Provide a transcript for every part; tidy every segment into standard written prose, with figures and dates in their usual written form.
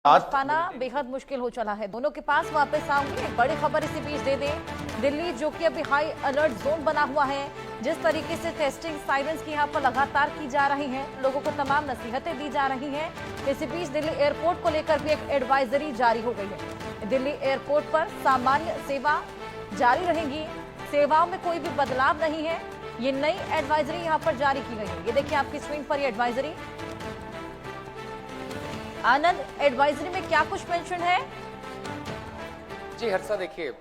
पाना बेहद मुश्किल हो चला है। दोनों के पास वापस आऊंगी। एक बड़ी खबर इसी बीच दे दें। दिल्ली जो कि अभी हाई अलर्ट जोन बना हुआ है, जिस तरीके से टेस्टिंग साइरेंस की यहाँ पर लगातार की जा रही है, लोगों को तमाम नसीहतें दी जा रही हैं। इसी बीच दिल्ली एयरपोर्ट को लेकर भी एक एडवाइजरी जारी हो गई है। दिल्ली एयरपोर्ट पर सामान्य सेवा जारी रहेगी, सेवाओं में कोई भी बदलाव नहीं है। ये नई एडवाइजरी यहाँ पर जारी की गई है। ये देखिए आपकी स्क्रीन पर ये एडवाइजरी। आनंद, एडवाइजरी में क्या कुछ मेंशन है? जी हर्षा, देखिए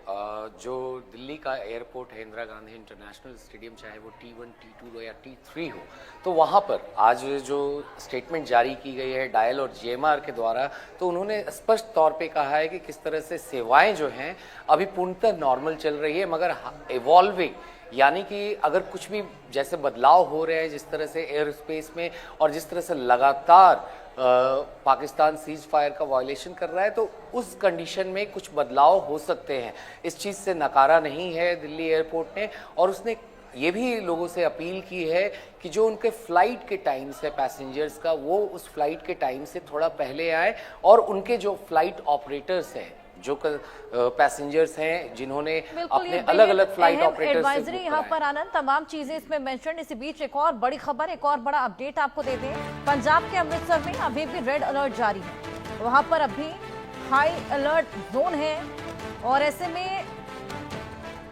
जो दिल्ली का एयरपोर्ट है इंदिरा गांधी इंटरनेशनल स्टेडियम, चाहे वो T1, T2 या T3 हो, तो वहाँ पर आज जो स्टेटमेंट जारी की गई है डायल और GMR के द्वारा, तो उन्होंने स्पष्ट तौर पे कहा है कि किस तरह से सेवाएं जो हैं अभी पूर्णतः नॉर्मल चल रही है, मगर इवॉल्विंग, यानी कि अगर कुछ भी जैसे बदलाव हो रहे हैं जिस तरह से एयर स्पेस में और जिस तरह से लगातार पाकिस्तान सीज फायर का वायलेशन कर रहा है, तो उस कंडीशन में कुछ बदलाव हो सकते हैं। इस चीज़ से नकारा नहीं है दिल्ली एयरपोर्ट ने, और उसने ये भी लोगों से अपील की है कि जो उनके फ्लाइट के टाइम्स है पैसेंजर्स का, वो उस फ्लाइट के टाइम से थोड़ा पहले आए, और उनके जो फ्लाइट ऑपरेटर्स हैं, जो पैसेंजर्स हैं जिन्होंने अपने अलग अलग फ्लाइट ऑपरेटर्स एडवाइजरी यहाँ पर आनंद, तमाम चीजें इसमें मेंशन। इसी बीच एक और बड़ी खबर, एक और बड़ा अपडेट आपको दे दें। पंजाब के अमृतसर में अभी भी रेड अलर्ट जारी है, वहां पर अभी हाई अलर्ट जोन है, और ऐसे में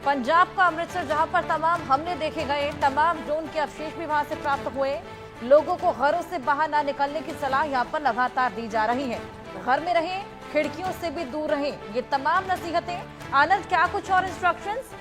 पंजाब का अमृतसर, जहां पर तमाम हमले देखे गए, तमाम ड्रोन के अवशेष भी वहां से प्राप्त हुए, लोगों को घरों से बाहर ना निकलने की सलाह यहाँ पर लगातार दी जा रही है। घर में रहें, खिड़कियों से भी दूर रहें, ये तमाम नसीहतें। आनंद, क्या कुछ और इंस्ट्रक्शंस?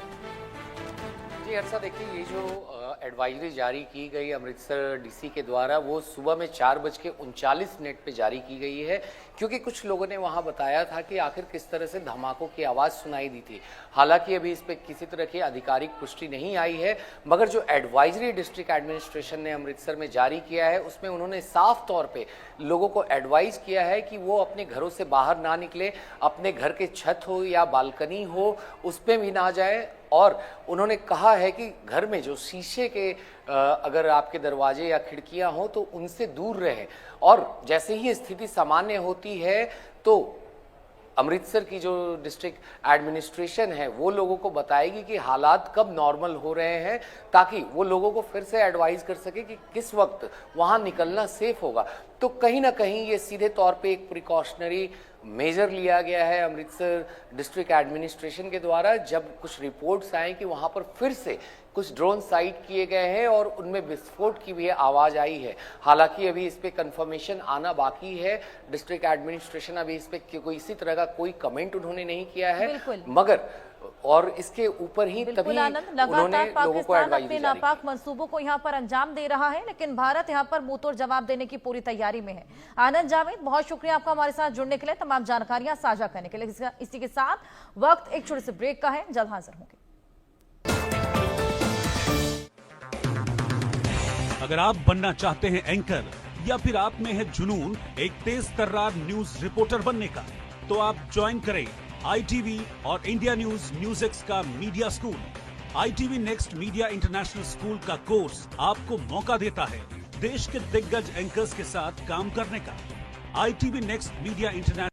जी हर्षा, देखिए ये जो एडवाइजरी जारी की गई अमृतसर DC के द्वारा, वो सुबह में 4:39 पे जारी की गई है, क्योंकि कुछ लोगों ने वहां बताया था कि आखिर किस तरह से धमाकों की आवाज़ सुनाई दी थी। हालांकि अभी इस पर किसी तरह की आधिकारिक पुष्टि नहीं आई है, मगर जो एडवाइजरी डिस्ट्रिक्ट एडमिनिस्ट्रेशन ने अमृतसर में जारी किया है, उसमें उन्होंने साफ तौर पे लोगों को एडवाइज किया है कि वो अपने घरों से बाहर ना निकले, अपने घर के छत हो या बालकनी हो उस पर भी ना जाए, और उन्होंने कहा है कि घर में जो शीशे के अगर आपके दरवाजे या खिड़कियां हो तो उनसे दूर रहें, और जैसे ही स्थिति सामान्य होती है तो अमृतसर की जो डिस्ट्रिक्ट एडमिनिस्ट्रेशन है वो लोगों को बताएगी कि हालात कब नॉर्मल हो रहे हैं, ताकि वो लोगों को फिर से एडवाइस कर सके कि किस वक्त वहां निकलना सेफ होगा। तो कहीं ना कहीं ये सीधे तौर पे एक प्रिकॉशनरी मेजर लिया गया है अमृतसर डिस्ट्रिक्ट एडमिनिस्ट्रेशन के द्वारा, जब कुछ रिपोर्ट्स आए कि वहां पर फिर से कुछ ड्रोन साइट किए गए हैं और उनमें विस्फोट की भी आवाज़ आई है। हालांकि अभी इस पे कंफर्मेशन आना बाकी है। डिस्ट्रिक्ट एडमिनिस्ट्रेशन अभी इस पे कोई इसी तरह का कोई कमेंट उन्होंने नहीं किया है, मगर और इसके ऊपर ही तभी उन्होंने लोगों को एडवाइस अपने नापाक मंसूबों को यहाँ पर अंजाम दे रहा है, लेकिन भारत यहाँ पर मुंहतोड़ जवाब देने की पूरी तैयारी में है। आनंद जावेद, बहुत शुक्रिया आपका हमारे साथ जुड़ने के लिए, तमाम जानकारियां साझा करने के लिए। इसी के साथ वक्त एक छोटे से ब्रेक का है, जल्द हाजिर होंगे। अगर आप बनना चाहते हैं एंकर, या फिर आप में है जुनून एक तेज तर्रार न्यूज रिपोर्टर बनने का, तो आप ज्वाइन करें ITV और इंडिया न्यूज म्यूजिक्स का media school. ITV next media international school का कोर्स आपको मौका देता है देश के दिग्गज एंकर्स के साथ काम करने का। ITV next media international